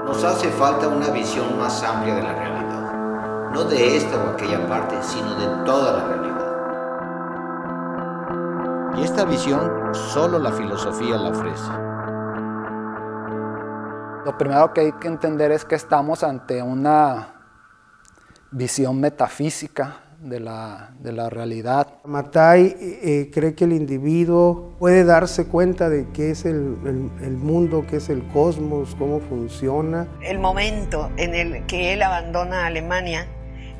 Nos hace falta una visión más amplia de la realidad, no de esta o aquella parte, sino de toda la realidad. Y esta visión solo la filosofía la ofrece. Lo primero que hay que entender es que estamos ante una visión metafísica de la realidad. Mattei cree que el individuo puede darse cuenta de qué es el mundo, qué es el cosmos, cómo funciona. El momento en el que él abandona Alemania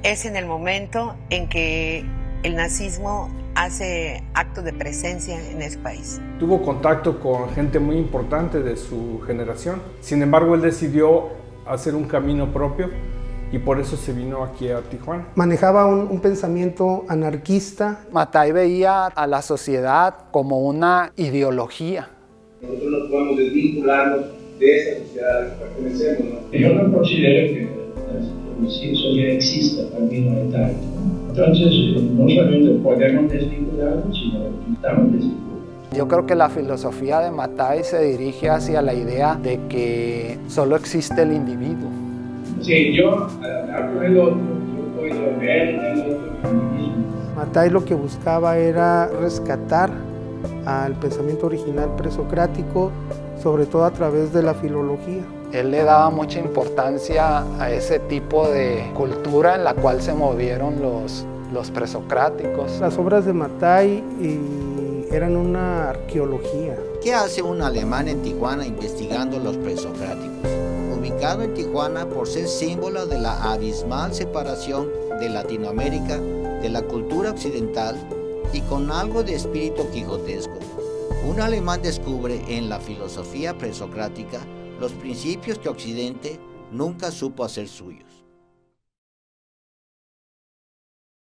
es en el momento en que el nazismo hace acto de presencia en ese país. Tuvo contacto con gente muy importante de su generación. Sin embargo, él decidió hacer un camino propio y por eso se vino aquí a Tijuana. Manejaba un pensamiento anarquista. Mattei veía a la sociedad como una ideología. Nosotros no podemos desvincularnos de esa sociedad a la que pertenecemos, ¿no? Yo no considero que eso ya exista también en Italia. Entonces, no solamente podemos desvincularnos, sino que estamos desvinculados. Yo creo que la filosofía de Mattei se dirige hacia la idea de que solo existe el individuo. Sí, yo hablo del otro, yo puedo ver en el otro mismo. Mattei lo que buscaba era rescatar al pensamiento original presocrático, sobre todo a través de la filología. Él le daba mucha importancia a ese tipo de cultura en la cual se movieron los presocráticos. Las obras de Mattei eran una arqueología. ¿Qué hace un alemán en Tijuana investigando los presocráticos? Ubicado en Tijuana por ser símbolo de la abismal separación de Latinoamérica de la cultura occidental y con algo de espíritu quijotesco, un alemán descubre en la filosofía presocrática los principios que Occidente nunca supo hacer suyos.